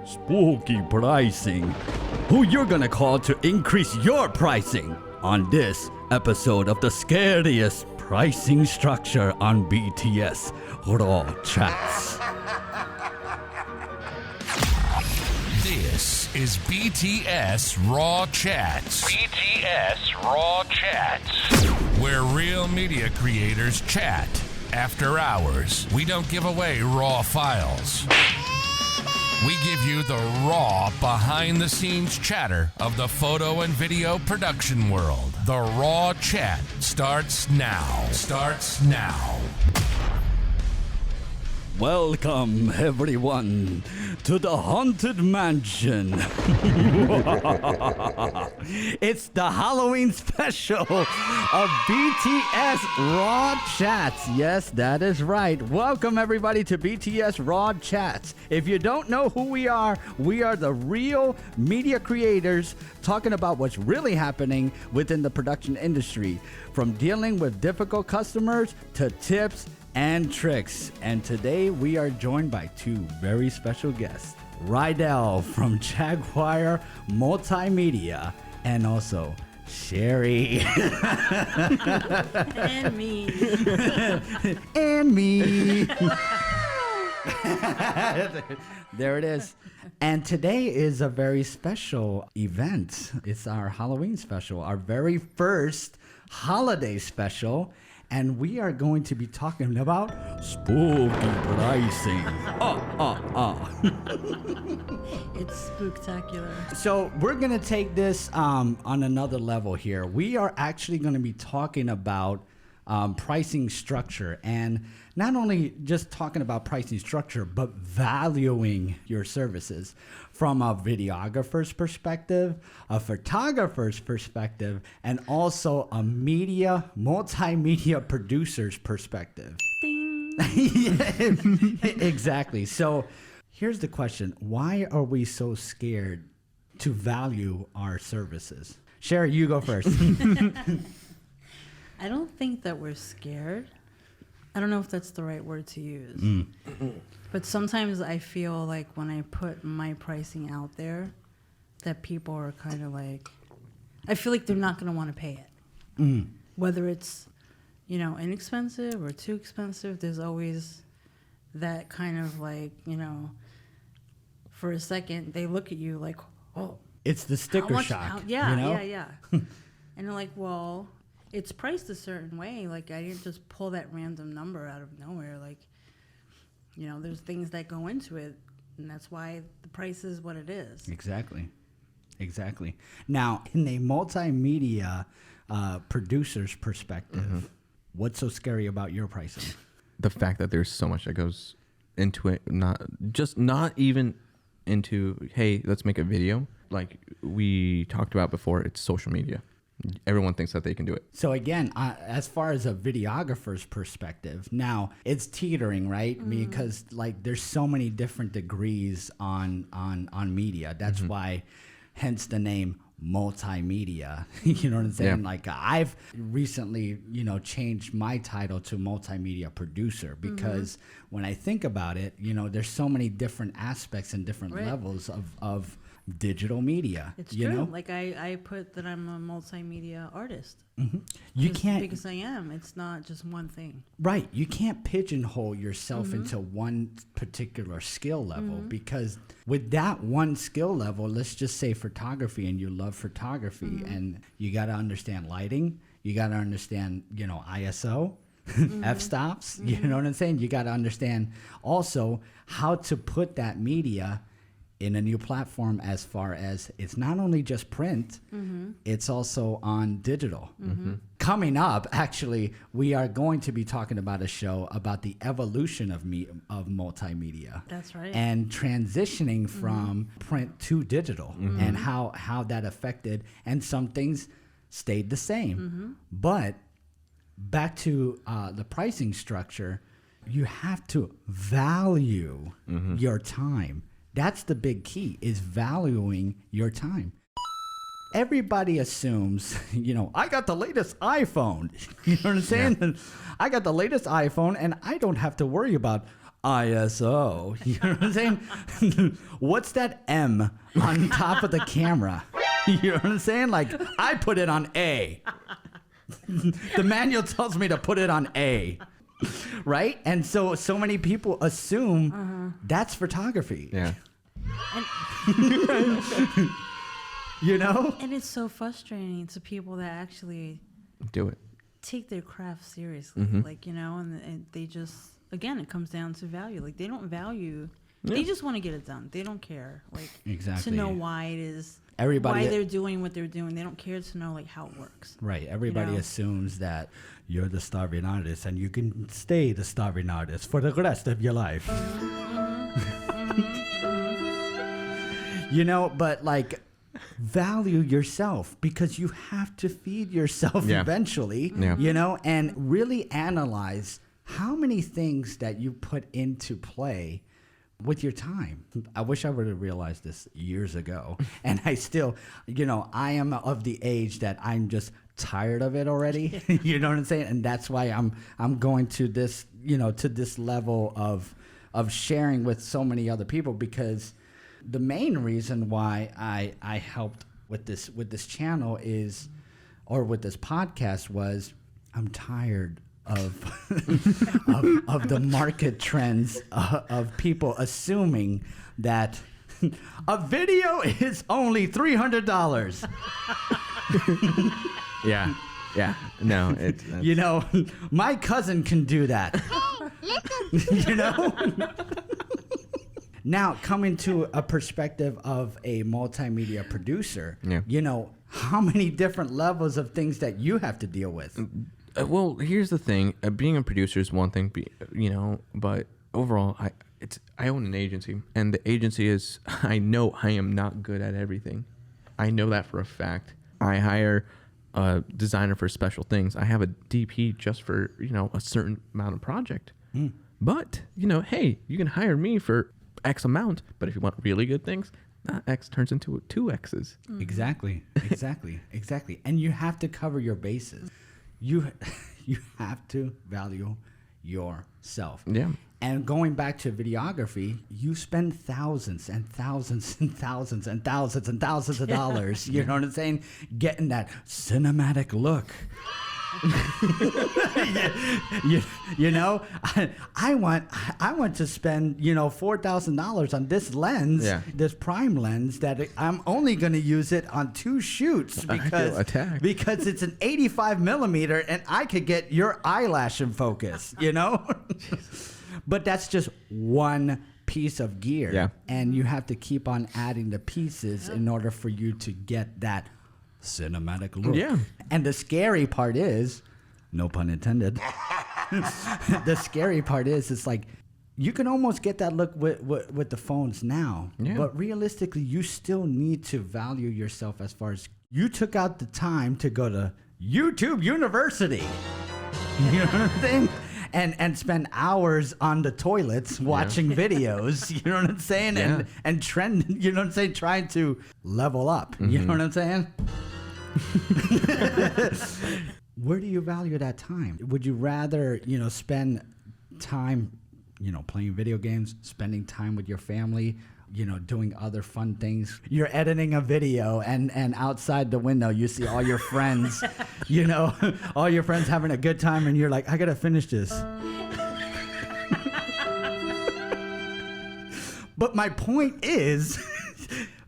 spooky pricing. Who you're gonna call to increase your pricing on this episode of the scariest pricing structure on BTS Raw Chats. This is BTS Raw Chats. BTS Raw Chats. Where real media creators chat after hours. We don't give away raw files. We give you the raw, behind-the-scenes chatter of the photo and video production world. The Raw Chat starts now. Welcome, everyone, to the Haunted Mansion. It's the Halloween special of BTS Raw Chats. Yes, that is right. Welcome, everybody, to BTS Raw Chats. If you don't know who we are the real media creators talking about what's really happening within the production industry, from dealing with difficult customers to tips and tricks. And today we are joined by two very special guests, Rydell from Jaguar Multimedia, and also Sherry. And me. And me. There it is. And today is a very special event. It's our Halloween special, our very first holiday special. And we are going to be talking about spooky pricing. It's spooktacular. So we're going to take this on another level here. We are actually going to be talking about pricing structure, and not only just talking about pricing structure, but valuing your services from a videographer's perspective, a photographer's perspective, and also a multimedia producer's perspective. Ding. Yeah, exactly. So here's the question. Why are we so scared to value our services? Sherry, you go first. I don't think that we're scared. I don't know if that's the right word to use. But sometimes I feel like when I put my pricing out there, that people are kind of like, I feel like they're not going to want to pay it. Whether it's, inexpensive or too expensive, there's always that kind of like, for a second, they look at you like, oh. It's the sticker shock. Yeah. And they're like, well, it's priced a certain way. Like, I didn't just pull that random number out of nowhere. Like, there's things that go into it, and that's why the price is what it is. Exactly. Now, in a multimedia producer's perspective, what's so scary about your pricing? The fact that there's so much that goes into it, not even into, hey, let's make a video. Like we talked about before, it's social media. Everyone thinks that they can do it. So again, as far as a videographer's perspective, now it's teetering, right? Because like there's so many different degrees on media. That's why, hence the name multimedia. You know what I'm saying? Yeah. Like I've recently, changed my title to multimedia producer because when I think about it, there's so many different aspects and different levels of digital media. It's true. Like I put that I'm a multimedia artist. You can't, because I am. It's not just one thing. Right. You can't pigeonhole yourself into one particular skill level because with that one skill level, let's just say photography, and you love photography, and you got to understand lighting. You got to understand, ISO. F-stops, you know what I'm saying? You got to understand also how to put that media in a new platform, as far as it's not only just print, it's also on digital. Coming up, actually, we are going to be talking about a show about the evolution of multimedia. That's right. And transitioning from print to digital, and how that affected, and some things stayed the same. But back to the pricing structure, you have to value your time. That's the big key, is valuing your time. Everybody assumes, I got the latest iPhone. You know what I'm saying? Yeah. I got the latest iPhone, and I don't have to worry about ISO. You know what I'm saying? What's that M on top of the camera? You know what I'm saying? Like, I put it on A. The manual tells me to put it on A. Right? And so many people assume that's photography. Yeah. You know? And it's so frustrating to people that actually Do it. take their craft seriously. Like, you know, and they just, again, it comes down to value. Like, they don't value, they just want to get it done. They don't care, like, Exactly. to know why it is, Everybody- why they're doing what they're doing. They don't care to know, like, how it works. Right. Everybody know? assumes that you're the starving artist and you can stay the starving artist for the rest of your life. You know, but like, value yourself because you have to feed yourself eventually, you know, and really analyze how many things that you put into play with your time. I wish I would have realized this years ago. And I still, you know, I am of the age that I'm just tired of it already. You know what I'm saying? And that's why I'm going to this, you know, to this level of sharing with so many other people, because the main reason why I helped with this channel is, or with this podcast, was I'm tired of of the market trends of people assuming that a video is only $300. Yeah. Yeah. No, it's You know, my cousin can do that. You know? Now, coming to a perspective of a multimedia producer, you know, how many different levels of things that you have to deal with? well, here's the thing. Being a producer is one thing, you know, but overall, I own an agency, and the agency is, I know I am not good at everything. I know that for a fact. I hire a designer for special things. I have a DP just for, you know, a certain amount of project. But, you know, hey, you can hire me for X amount, but if you want really good things, X turns into 2X's. Exactly. And you have to cover your bases. You have to value yourself. Yeah. And going back to videography, you spend thousands and thousands and thousands and thousands and thousands of dollars, you know what I'm saying, getting that cinematic look. you know, I want to spend, you know, $4,000 on this lens, this prime lens that I'm only going to use it on 2 shoots because it's an 85 millimeter and I could get your eyelash in focus, you know. But that's just one piece of gear, and you have to keep on adding the pieces in order for you to get that cinematic look. Yeah. And the scary part is, no pun intended, the scary part is, it's like, you can almost get that look with the phones now. But realistically, you still need to value yourself as far as you took out the time to go to YouTube University. You know what I'm saying? And spend hours on the toilets watching videos, you know what I'm saying? And trend, you know what I'm saying? Trying to level up, you know what I'm saying? Where do you value that time? Would you rather, you know, spend time, you know, playing video games, spending time with your family, you know, doing other fun things? You're editing a video and outside the window you see all your friends, you know, all your friends having a good time, and you're like, I gotta finish this. But my point is,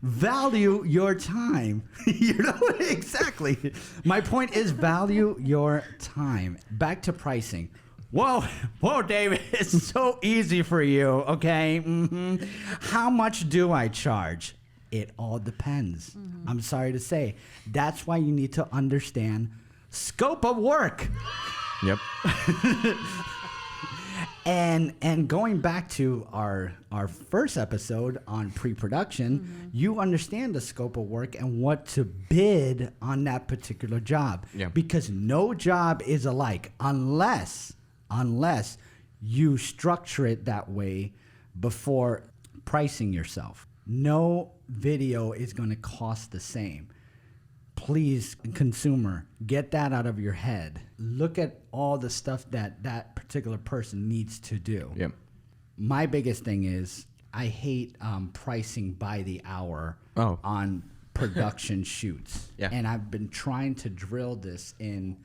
value your time. You know, exactly. My point is, value your time. Back to pricing. Whoa, David, it's so easy for you, okay? How much do I charge? It all depends. I'm sorry to say. That's why you need to understand scope of work. Yep. And going back to our first episode on pre-production, you understand the scope of work and what to bid on that particular job. Because no job is alike unless you structure it that way before pricing yourself. No video is going to cost the same. Please, consumer, get that out of your head. Look at all the stuff that particular person needs to do. my biggest thing is I hate pricing by the hour Oh. on production shoots. Yeah. And I've been trying to drill this in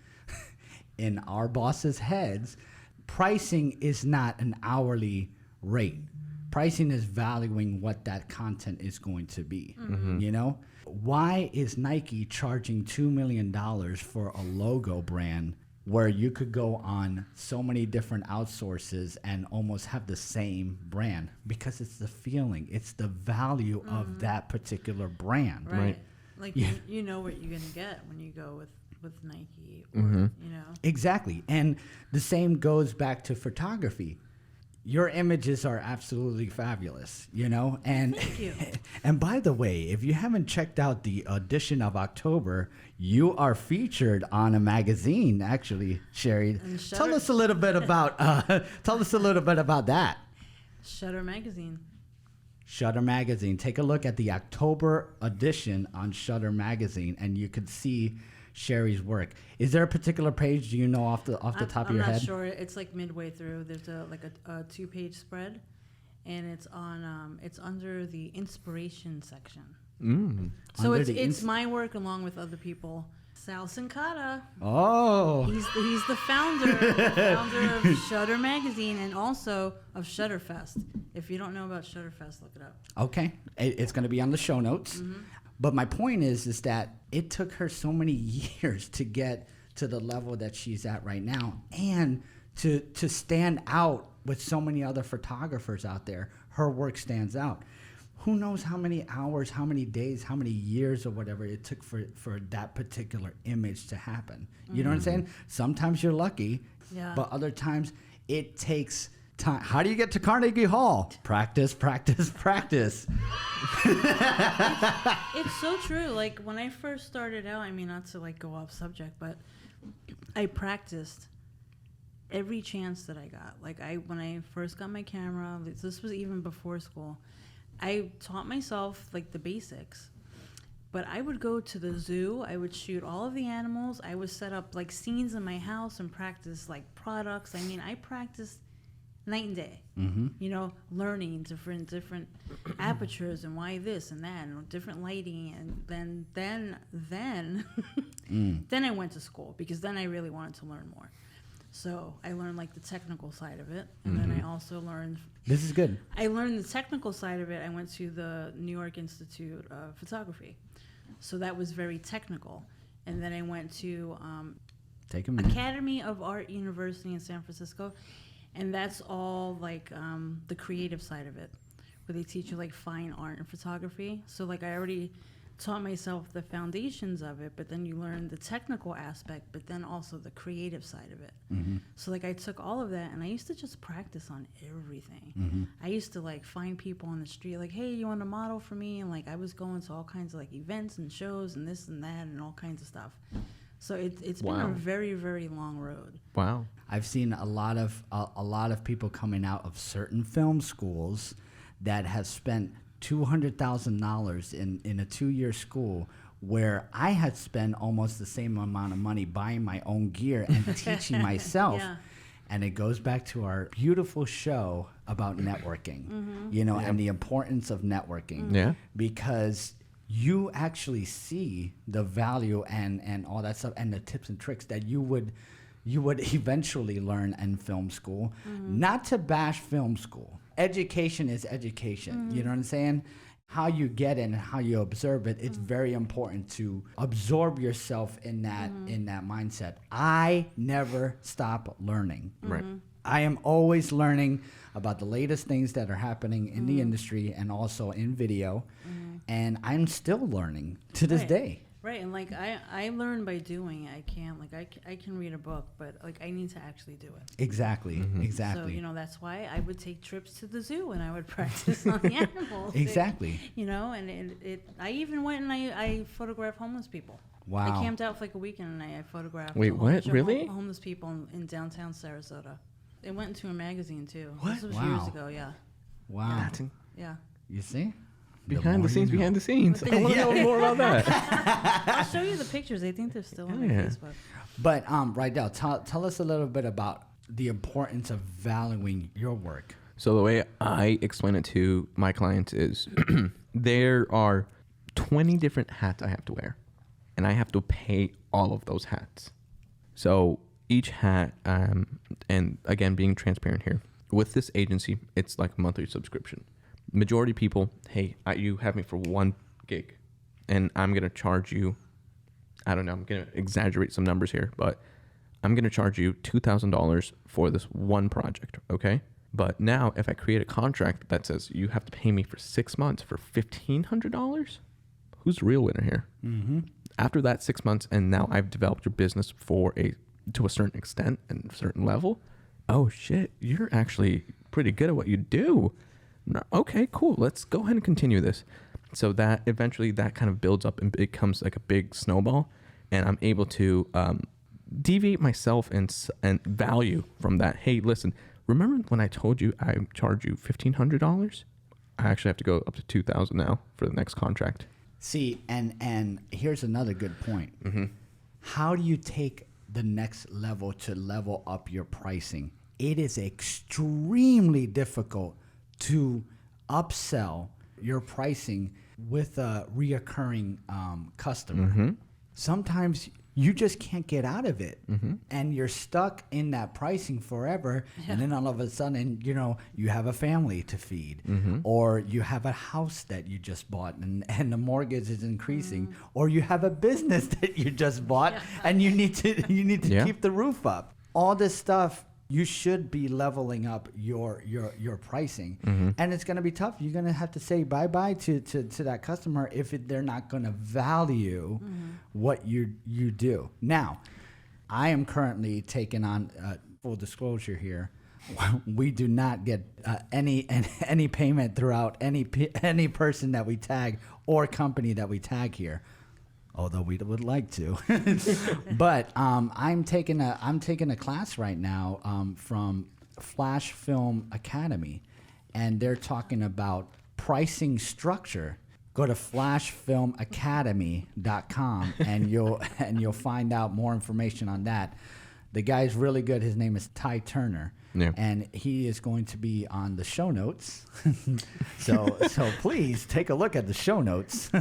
our bosses' heads. Pricing is not an hourly rate. Pricing is valuing what that content is going to be. You know? Why is Nike charging $2 million for a logo brand where you could go on so many different outsources and almost have the same brand? Because it's the feeling, it's the value of that particular brand. Right. Like Yeah. you know what you're gonna get when you go with Nike, or, you know. Exactly. And the same goes back to photography. Your images are absolutely fabulous, you know? And Thank you. And by the way, if you haven't checked out the edition of October, you are featured on a magazine, actually, Sherry. And Tell Shutter- us a little bit about that. Shutter Magazine. Shutter Magazine. Take a look at the October edition on Shutter Magazine, and you can see Sherry's work. Is there a particular page, do you know off the top of your head? I'm not sure. It's like midway through. There's a 2-page spread, and it's on it's under the inspiration section. So Under it's the it's my work along with other people. Sal Sincata. Oh. He's the founder of Shutter Magazine and also of Shutterfest. If you don't know about Shutterfest, look it up. Okay, it's going to be on the show notes. But my point is that it took her so many years to get to the level that she's at right now, and to stand out with so many other photographers out there. Her work stands out. Who knows how many hours, how many days, how many years or whatever it took for that particular image to happen. You know what I'm saying? Sometimes you're lucky, Yeah. but other times it takes time. How do you get to Carnegie Hall? Practice, practice, practice. It's so true. Like when I first started out, I mean, not to like go off subject, but I practiced every chance that I got. Like when I first got my camera, this was even before school, I taught myself like the basics. But I would go to the zoo, I would shoot all of the animals, I would set up like scenes in my house and practice like products. I mean, I practiced night and day, you know, learning different apertures and why this and that and different lighting. And then then I went to school because then I really wanted to learn more. So I learned like the technical side of it, and then I also learned. This is good. I learned the technical side of it. I went to the New York Institute of Photography, so that was very technical. And then I went to Take a minute. Academy of Art University in San Francisco, and that's all like the creative side of it, where they teach you like fine art and photography. So like I already taught myself the foundations of it, but then you learn the technical aspect, but then also the creative side of it. So like I took all of that and I used to just practice on everything. I used to like find people on the street like, hey, you want to model for me? And like I was going to all kinds of like events and shows and this and that and all kinds of stuff. So it's been a very, very long road. Wow. I've seen a lot of people coming out of certain film schools that have spent $200,000 in a 2-year school, where I had spent almost the same amount of money buying my own gear and teaching myself. Yeah. And it goes back to our beautiful show about networking, you know, and the importance of networking. Yeah. Because you actually see the value and all that stuff and the tips and tricks that you would eventually learn in film school. Not to bash film school. Education is education. You know what I'm saying? How you get it and how you observe it, it's very important to absorb yourself in that mindset. I never stop learning. Right. I am always learning about the latest things that are happening in the industry and also in video. And I'm still learning to this day. Right, and like I learn by doing. I can't like I can read a book, but like I need to actually do it. Exactly, exactly. So you know that's why I would take trips to the zoo and I would practice on the animals. Exactly. You know, and I even went and I photographed homeless people. Wow. I camped out for like a weekend and I photographed. Wait, a whole what? bunch of Really? Homeless people in downtown Sarasota. It went into a magazine too. What? This was Wow. years ago. Yeah, Wow. yeah. You see? Behind the scenes, more you know. behind the scenes. I want to know more about that. I'll show you the pictures. I think they're still on my Yeah. Facebook. But right now, tell us a little bit about the importance of valuing your work. So the way I explain it to my clients is there are 20 different hats I have to wear, and I have to pay all of those hats. So each hat, and again, being transparent here, with this agency, it's like a monthly subscription. Majority of people, hey, you have me for one gig, and I'm going to charge you, I don't know, I'm going to exaggerate some numbers here, but I'm going to charge you $2,000 for this one project, okay? But now if I create a contract that says you have to pay me for 6 months for $1,500, who's the real winner here? Mm-hmm. After that 6 months, and now I've developed your business to a certain extent and a certain level, oh shit, you're actually pretty good at what you do. Okay, cool. Let's go ahead and continue this. So that eventually that kind of builds up and becomes like a big snowball, and I'm able to deviate myself and value from that. Hey, listen, remember when I told you I charge you $1,500? I actually have to go up to $2,000 now for the next contract. See, and here's another good point. Mm-hmm. How do you take the next level to level up your pricing? It is extremely difficult to upsell your pricing with a reoccurring customer. Mm-hmm. Sometimes you just can't get out of it, mm-hmm. and you're stuck in that pricing forever. Yeah. And then all of a sudden, you have a family to feed, mm-hmm. or you have a house that you just bought and the mortgage is increasing, mm-hmm. or you have a business that you just bought, yeah. and you need to yeah. keep the roof up. All this stuff. You should be leveling up your pricing, mm-hmm. and it's going to be tough. You're going to have to say bye-bye to that customer if they're not going to value mm-hmm. what you do. Now, I am currently taking on full disclosure here. We do not get any payment throughout any person that we tag or company that we tag here. Although we would like to, but I'm taking a class right now from Flash Film Academy, and they're talking about pricing structure. Go to flashfilmacademy.com and you'll find out more information on that. The guy's really good. His name is Ty Turner. Yeah. And he is going to be on the show notes. so please take a look at the show notes.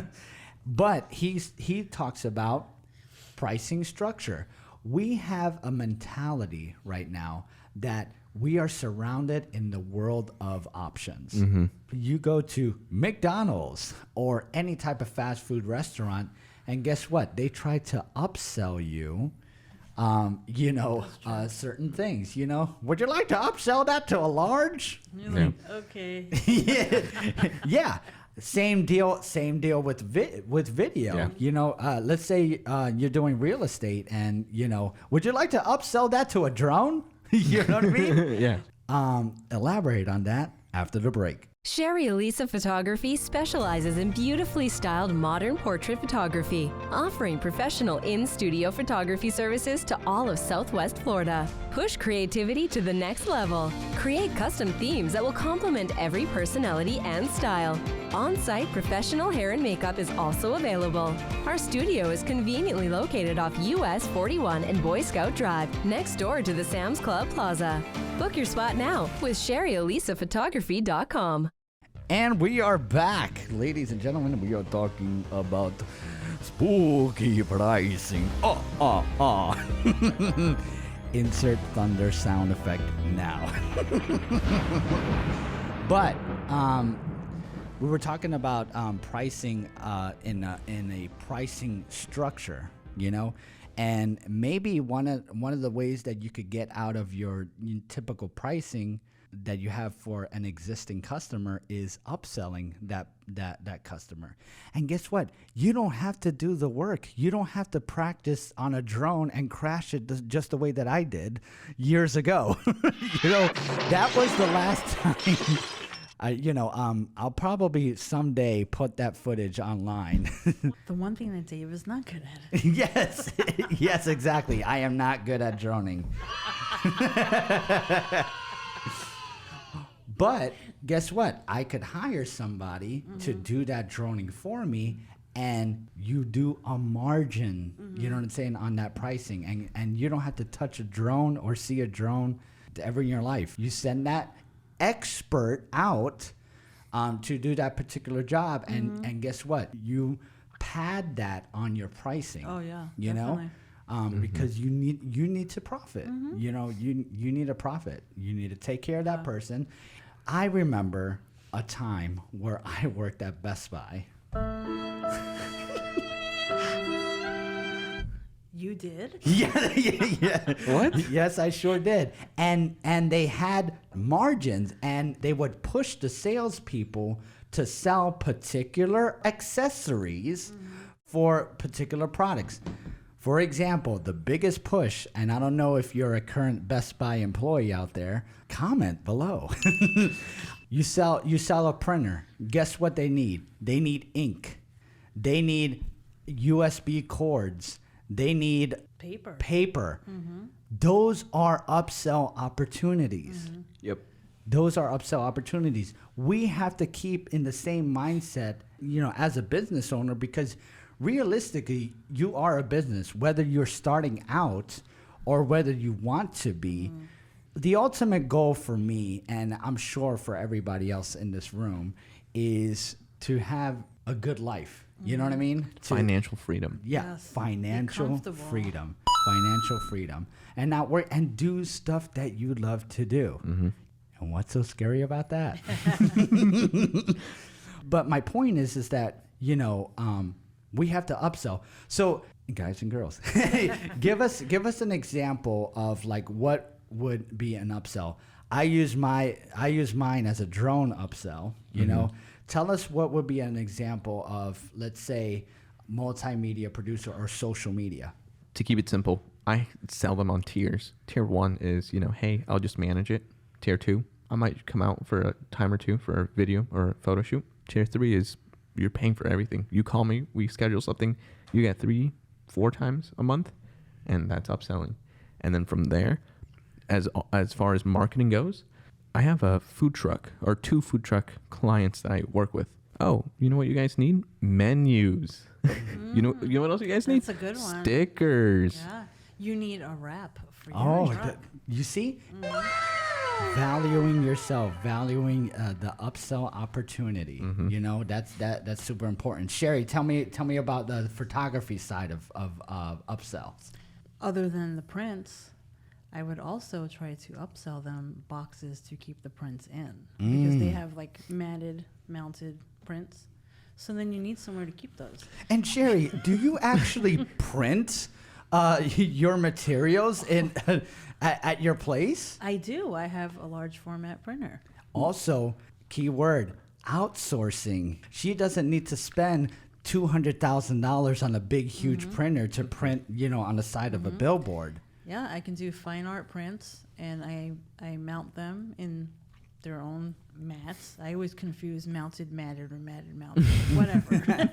But he talks about pricing structure. We have a mentality right now that we are surrounded in the world of options. Mm-hmm. You go to McDonald's or any type of fast food restaurant, and guess what? They try to upsell you, certain things. Would you like to upsell that to a large? You're like, okay. Yeah. Same deal with video. Yeah. Let's say you're doing real estate, and would you like to upsell that to a drone? You know what I mean? Yeah. Elaborate on that after the break. Sherry Elisa Photography specializes in beautifully styled modern portrait photography, offering professional in-studio photography services to all of Southwest Florida. Push creativity to the next level. Create custom themes that will complement every personality and style. On-site professional hair and makeup is also available. Our studio is conveniently located off US 41 and Boy Scout Drive, next door to the Sam's Club Plaza. Book your spot now with SherryElisaPhotography.com. And we are back, ladies and gentlemen. We are talking about spooky pricing. Insert thunder sound effect now. But we were talking about pricing in a pricing structure, and maybe one of the ways that you could get out of your typical pricing that you have for an existing customer is upselling that customer. And guess what? You don't have to do the work. You don't have to practice on a drone and crash it just the way that I did years ago. That was the last time. I'll probably someday put that footage online. The one thing that Dave is not good at. Yes, exactly. I am not good at droning. But guess what? I could hire somebody mm-hmm. to do that droning for me, and you do a margin, mm-hmm. you know what I'm saying, on that pricing. And you don't have to touch a drone or see a drone ever in your life. You send that, expert out to do that particular job, and guess what? You pad that on your pricing. Oh yeah, you definitely. know, because you need to profit. You know, you need a profit. You need to take care of that person. I remember a time where I worked at Best Buy. You did? Yeah. What? Yes, I sure did. And they had margins, and they would push the salespeople to sell particular accessories for particular products. For example, the biggest push, and I don't know if you're a current Best Buy employee out there, comment below. You sell a printer. Guess what they need? They need ink. They need USB cords. They need paper. Those are upsell opportunities. Yep. Those are upsell opportunities. We have to keep in the same mindset, you know, as a business owner, because realistically, you are a business, whether you're starting out or whether you want to be. The ultimate goal for me, and I'm sure for everybody else in this room, is to have a good life. You know what I mean? Financial freedom. Yeah, Yes. Be financial comfortable. freedom. Financial freedom. And not work and do stuff that you love to do. And what's so scary about that? But my point is that, you know, we have to upsell. So guys and girls, give us an example of like what would be an upsell. I use mine as a drone upsell, you know. Tell us what would be an example of, let's say, multimedia producer or social media. To keep it simple, I sell them on tiers. Tier 1 is, you know, hey, I'll just manage it. Tier 2, I might come out for a time or two for a video or a photo shoot. Tier 3 is you're paying for everything. You call me, we schedule something, you get 3-4 times a month, and that's upselling. And then from there, as far as marketing goes, I have a food truck or 2 food truck clients that I work with. Oh, you know what you guys need? Menus. You know what else you guys need? That's a good one. Stickers. Yeah. You need a wrap for your Oh, truck. you see? Valuing yourself, valuing the upsell opportunity. You know, that's super important. Sherry, tell me about the photography side of upsells. Other than the prints, I would also try to upsell them boxes to keep the prints in because they have like mounted prints. So then you need somewhere to keep those. And Sherry, do you actually print your materials in at your place? I do. I have a large format printer. Also, keyword, outsourcing. She doesn't need to spend $200,000 on a big, huge printer to print, you know, on the side of a billboard. Yeah, I can do fine art prints, and I mount them in their own mats. I always confuse mounted, matted, or matted, mounted, whatever.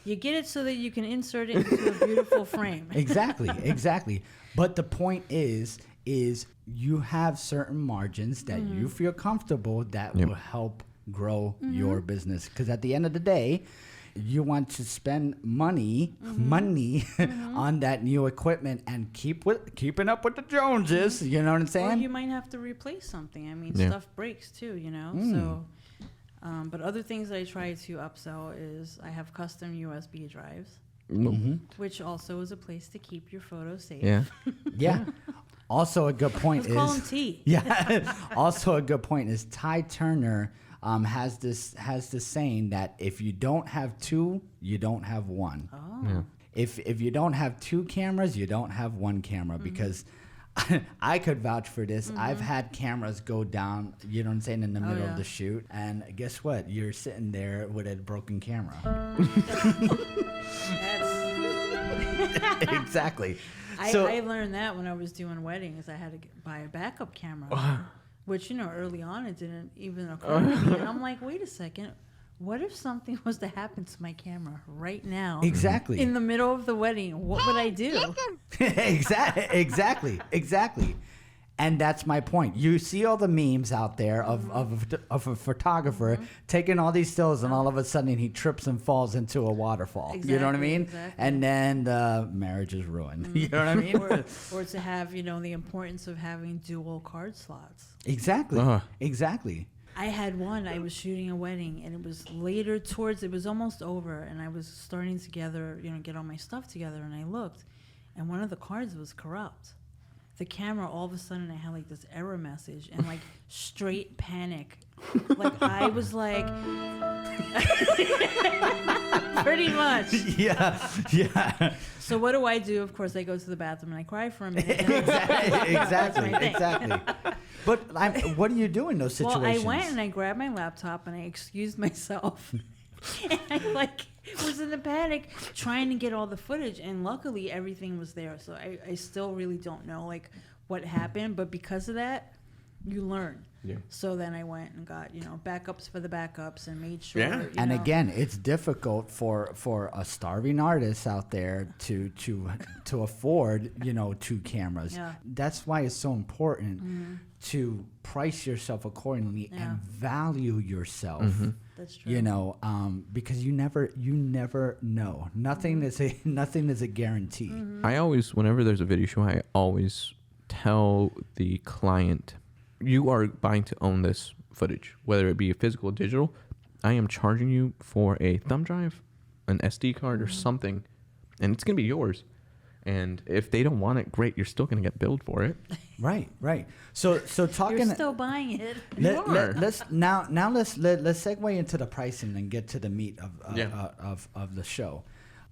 You get it so that you can insert it into a beautiful frame. Exactly. But the point is you have certain margins that you feel comfortable that will help grow your business. Because at the end of the day, you want to spend money on that new equipment and keeping up with the Joneses. You know what I'm saying? Or you might have to replace something. I mean, stuff breaks too, you know. So, but other things I try to upsell is I have custom USB drives, which also is a place to keep your photos safe. Yeah. Yeah. Also, a good point Let's call is them T. yeah. Also, a good point is Ty Turner has this saying that if you don't have 2, you don't have 1. Oh. Yeah. If you don't have 2 cameras, you don't have 1 camera because I could vouch for this. I've had cameras go down, you know what I'm saying, in the middle of the shoot, and guess what? You're sitting there with a broken camera. Exactly. I learned that when I was doing weddings. I had to buy a backup camera, which, you know, early on it didn't even occur to me. And I'm like, wait a second. What if something was to happen to my camera right now? Exactly. In the middle of the wedding, what would I do? Exactly. And that's my point. You see all the memes out there of a photographer taking all these stills, and all of a sudden he trips and falls into a waterfall. You know what I mean? Exactly. And then the marriage is ruined. You know what I mean? Or to have, the importance of having dual card slots. Exactly. Uh-huh. Exactly. I had one. I was shooting a wedding, and it was later it was almost over, and I was starting to get all my stuff together, and I looked, and one of the cards was corrupt. The camera, all of a sudden, I had like this error message and like straight panic. Like I was like, pretty much. Yeah. So what do? Of course, I go to the bathroom and I cry for a minute. Exactly. But what do you do in those situations? Well, I went and I grabbed my laptop and I excused myself. And I was in a panic trying to get all the footage, and luckily everything was there. So I still really don't know what happened, but because of that, you learn. Yeah. So then I went and got backups for the backups and made sure. Yeah. And again, it's difficult for a starving artist out there to afford 2 cameras. Yeah. That's why it's so important to price yourself accordingly and value yourself. That's true. Because you never know. Nothing is a guarantee. I always, whenever there's a video show, I always tell the client, you are buying to own this footage, whether it be physical or digital. I am charging you for a thumb drive, an SD card, or something, and it's going to be yours. And if they don't want it, great, you're still going to get billed for it. Right. So talking. You're still buying it. Let's segue into the pricing and get to the meat of the show.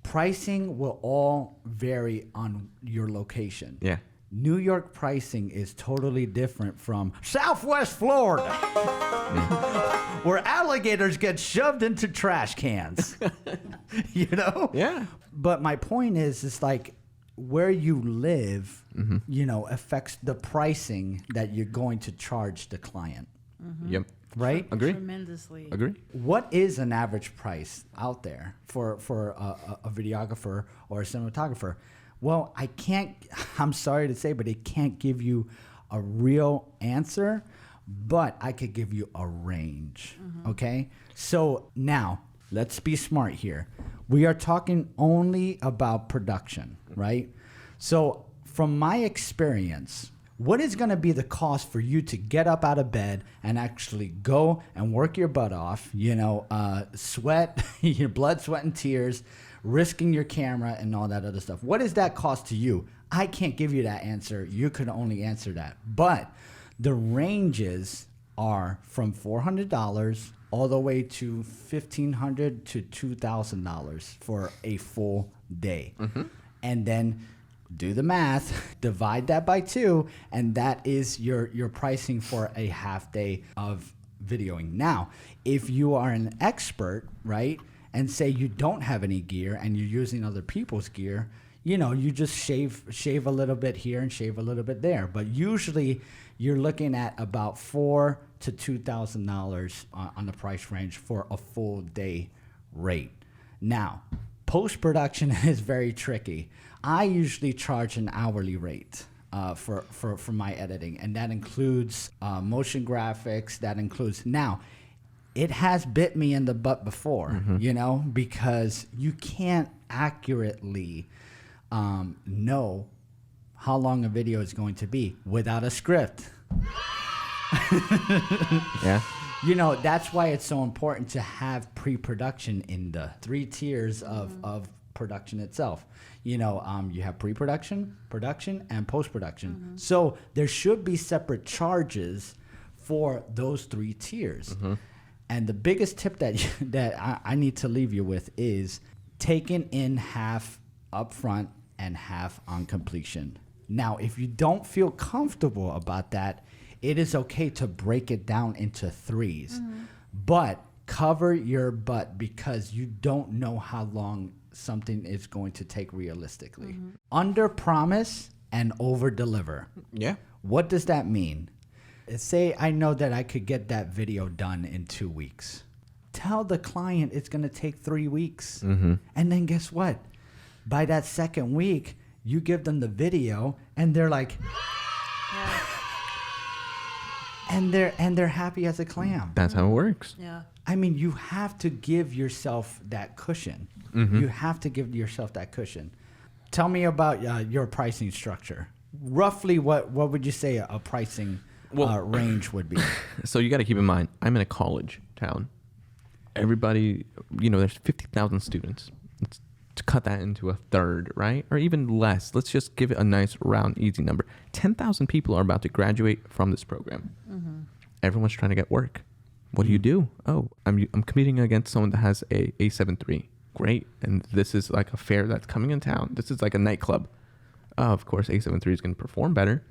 Pricing will all vary on your location. Yeah. New York pricing is totally different from Southwest Florida, where alligators get shoved into trash cans. Yeah. But my point is like where you live, affects the pricing that you're going to charge the client. Yep. Right? Agree. Tremendously. Agree. What is an average price out there for a videographer or a cinematographer? Well, I'm sorry to say, but it can't give you a real answer, but I could give you a range. Okay? So now, let's be smart here. We are talking only about production, right? So from my experience, what is going to be the cost for you to get up out of bed and actually go and work your butt off, sweat, your blood, sweat, and tears, risking your camera and all that other stuff? What does that cost to you? I can't give you that answer. You could only answer that. But the ranges are from $400 all the way to $1,500 to $2,000 for a full day. And then do the math, divide that by 2, and that is your pricing for a half day of videoing. Now, if you are an expert, right, and say you don't have any gear and you're using other people's gear, you just shave a little bit here and shave a little bit there. But usually you're looking at about $4,000 to $2,000 on the price range for a full day rate. Now, post-production is very tricky. I usually charge an hourly rate for my editing, and that includes motion graphics. That includes now. It has bit me in the butt before, because you can't accurately know how long a video is going to be without a script. Yeah. That's why it's so important to have pre-production in the 3 tiers of production itself. You have pre-production, production, and post-production. So there should be separate charges for those 3 tiers. And the biggest tip that I need to leave you with is taking in half upfront and half on completion. Now, if you don't feel comfortable about that, it is okay to break it down into 3s. But cover your butt, because you don't know how long something is going to take realistically. Under promise and over deliver. Yeah. What does that mean? Say I know that I could get that video done in 2 weeks. Tell the client it's going to take 3 weeks. And then guess what? By that second week, you give them the video and they're like, and they're happy as a clam. That's how it works. Yeah. I mean, you have to give yourself that cushion. You have to give yourself that cushion. Tell me about your pricing structure. Roughly, what would you say a pricing range would be? So you got to keep in mind, I'm in a college town. Everybody, there's 50,000 students. Let's cut that into a third, right? Or even less. Let's just give it a nice, round, easy number. 10,000 people are about to graduate from this program. Everyone's trying to get work. What do? Oh, I'm competing against someone that has a A7 III. Great. And this is like a fair that's coming in town. This is like a nightclub. Of course, A7 III is going to perform better,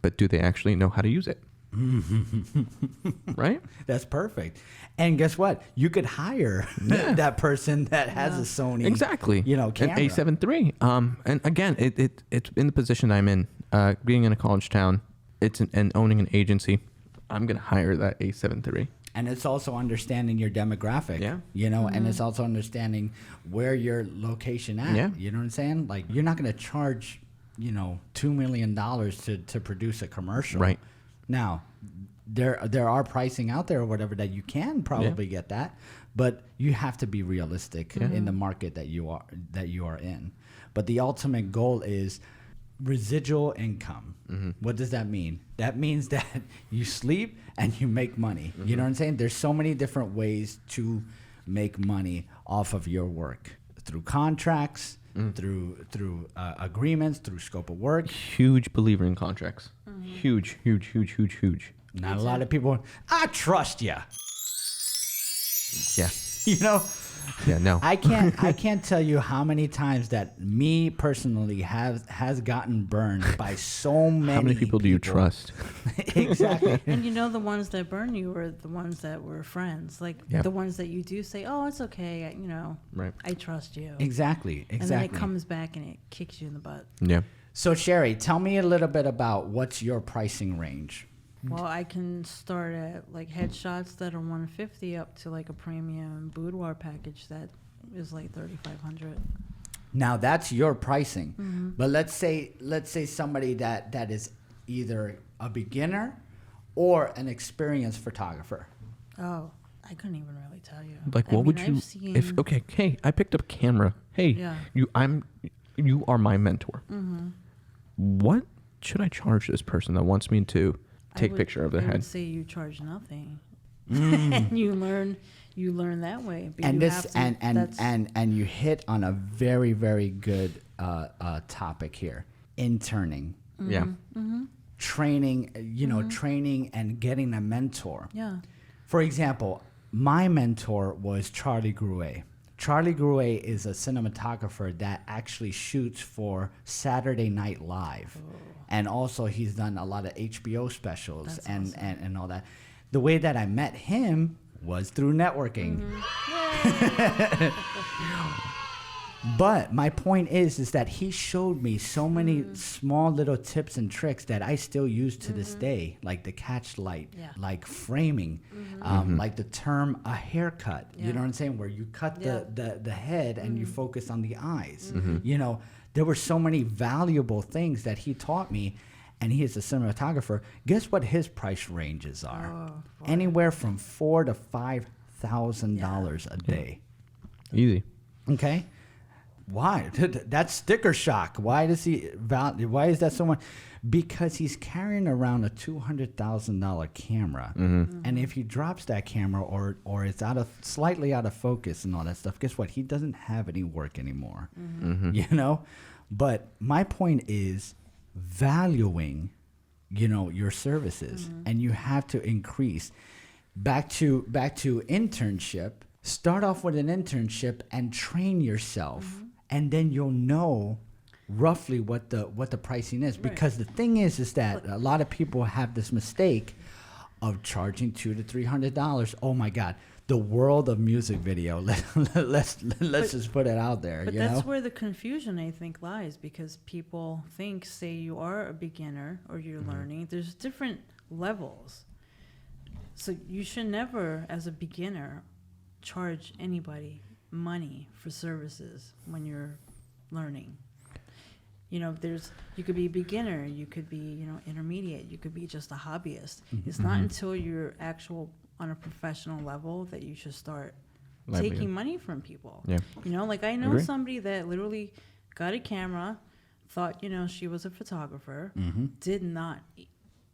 but do they actually know how to use it? Right? That's perfect. And guess what? You could hire that person that has a Sony. Exactly. Camera. An A7 III. And again, it's in the position I'm in, being in a college town, and owning an agency. I'm going to hire that A7 III. And it's also understanding your demographic, and it's also understanding where your location at. Yeah. You know what I'm saying? Like, you're not going to charge, $2 million to produce a commercial. Right. Now, there are pricing out there or whatever that you can probably get that, but you have to be realistic in the market that you are in. But the ultimate goal is residual income. What does that mean? That means that you sleep and you make money. You know what I'm saying? There's so many different ways to make money off of your work, through contracts, through agreements, through scope of work. Huge believer in contracts. Huge. Not a lot of people. I trust you. Yeah. Yeah, no. I can't tell you how many times that me personally has gotten burned by so many. How many people do you trust? Exactly. And the ones that burn you are the ones that were friends. Like the ones that you do say, oh, it's okay. Right. I trust you. Exactly. And then it comes back and it kicks you in the butt. Yeah. So Sherry, tell me a little bit about what's your pricing range. Well, I can start at like headshots that are $150 up to like a premium boudoir package that is like $3,500. Now that's your pricing, but let's say somebody that is either a beginner or an experienced photographer. Oh, I couldn't even really tell you. Like, what would you? Hey, I picked up a camera. Hey, you are my mentor. What should I charge this person that wants me to take a picture of their I head? would say you charge nothing, and you learn that way. But And you this have to, and you hit on a very, very good topic here: interning, Yeah. training. Training and getting a mentor. Yeah. For example, my mentor was Charlie Grouet. Charlie Grouet is a cinematographer that actually shoots for Saturday Night Live. And also he's done a lot of HBO specials and all that. The way that I met him was through networking. But my point is that he showed me so many small little tips and tricks that I still use to this day, like the catch light, like framing, like the term a haircut. You know what I'm saying? Where you cut the head and you focus on the eyes. There were so many valuable things that he taught me, and he is a cinematographer. Guess what his price ranges are? Anywhere from $4,000 to $5,000 a day. Easy. Okay. Why? That's sticker shock. Why does he why is that so much? Because he's carrying around a $200,000 camera, and if he drops that camera or it's slightly out of focus and all that stuff, guess what? He doesn't have any work anymore. But my point is valuing, your services, and you have to increase. Back to internship. Start off with an internship and train yourself. And then you'll know roughly what the pricing is. Because the thing is that a lot of people have this mistake of charging $200 to $300. Oh my God, the world of music video. Let's just put it out there. But that's where the confusion, I think, lies, because people think, say you are a beginner or you're learning, there's different levels. So you should never, as a beginner, charge anybody money for services when you're learning. You know, you could be a beginner, you could be, you know, intermediate, you could be just a hobbyist. It's not until you're on a professional level that you should start taking money from people. Yeah. You know, like I know Agree. somebody that literally got a camera, thought, you know, she was a photographer, did not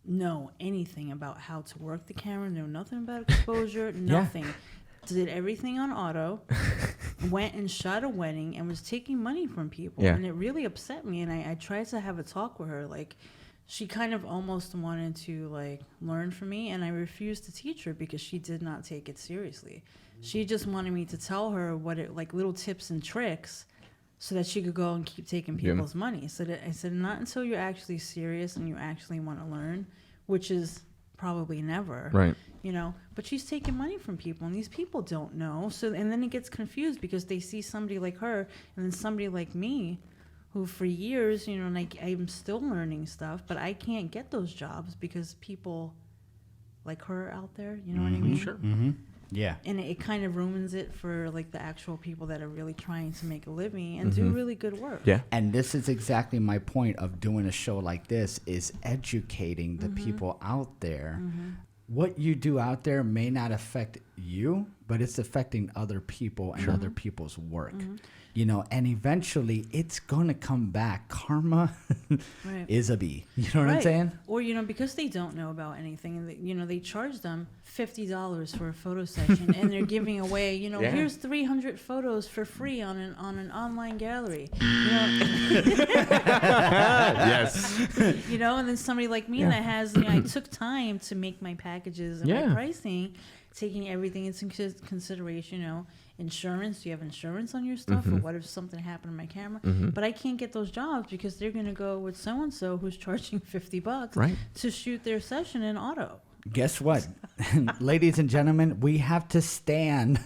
know anything about how to work the camera, know nothing about exposure, nothing. Did everything on auto, went and shot a wedding and was taking money from people. Yeah. And it really upset me. And I tried to have a talk with her. Like, she kind of almost wanted to, like, learn from me. And I refused to teach her because she did not take it seriously. She just wanted me to tell her like little tips and tricks so that she could go and keep taking people's money. So I said, not until you're actually serious and you actually want to learn, which is probably never. Right. You know, but she's taking money from people, and these people don't know. So, and then it gets confused because they see somebody like her and then somebody like me, who for years, you know, like I'm still learning stuff, but I can't get those jobs because people like her out there. You know what I mean? Sure. Yeah. And it kind of ruins it for like the actual people that are really trying to make a living and do really good work. Yeah. And this is exactly my point of doing a show like this, is educating the people out there. What you do out there may not affect you, but it's affecting other people and other people's work. You know, and eventually it's going to come back. Karma is a bee. You know what I'm saying? Or, you know, because they don't know about anything, and you know, they charge them $50 for a photo session, and they're giving away, you know, here's 300 photos for free on an online gallery. You know, Yes. you know, and then somebody like me that has, you know, I took time to make my packages and my pricing, taking everything into consideration, you know, insurance. Do you have insurance on your stuff? Or what if something happened to my camera? But I can't get those jobs because they're going to go with so-and-so who's charging $50 to shoot their session in auto. Guess what? Ladies and gentlemen, we have to stand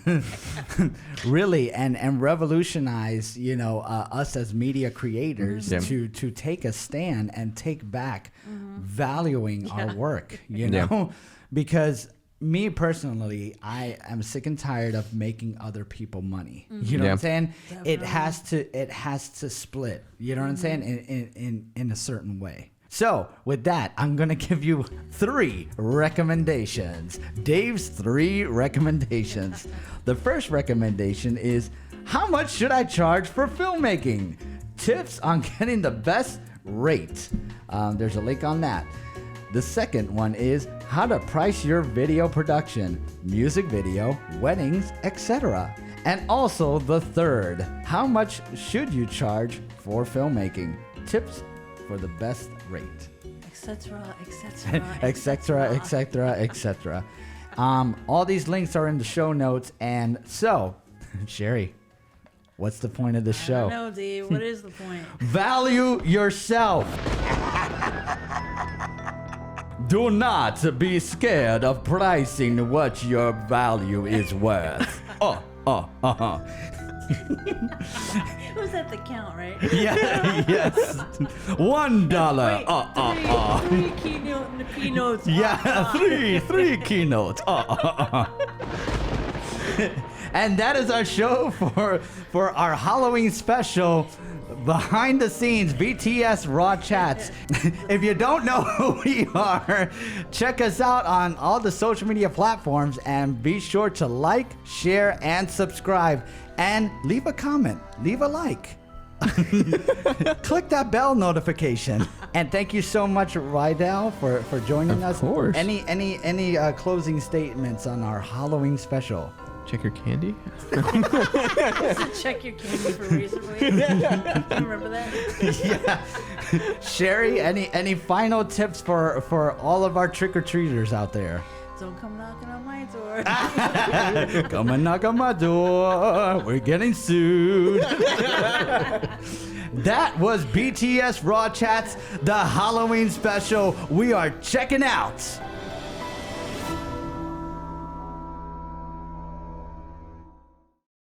really and revolutionize, you know, us as media creators to take a stand and take back valuing our work, you know, because me personally, I am sick and tired of making other people money. You know what I'm saying? Definitely. It has to split. You know what I'm saying? In a certain way. So with that, I'm going to give you 3 recommendations. Dave's 3 recommendations. The first recommendation is, how much should I charge for filmmaking? Tips on getting the best rate. There's a link on that. The second one is how to price your video production, music video, weddings, etc. And also the third, how much should you charge for filmmaking? Tips for the best rate. Etc. All these links are in the show notes. And so, Sherry, what's the point of the show? I don't know, Dave. What is the point? Value yourself. Do not be scared of pricing what your value is worth. Was that the count, right? Yeah, yes. $1. Three keynotes. Yeah, three keynotes. And that is our show for our Halloween special. Behind the scenes, BTS Raw Chats. If you don't know who we are, check us out on all the social media platforms and be sure to like, share, and subscribe. And leave a comment, leave a like. Click that bell notification. And thank you so much, Rydell, for joining us. Of course. Any closing statements on our Halloween special? Check your candy. Check your candy for razor blades. Remember that? Yeah. Sherry, any final tips for all of our trick-or-treaters out there? Don't come knocking on my door. Come and knock on my door. We're getting sued. That was BTS Raw Chats, the Halloween special. We are checking out.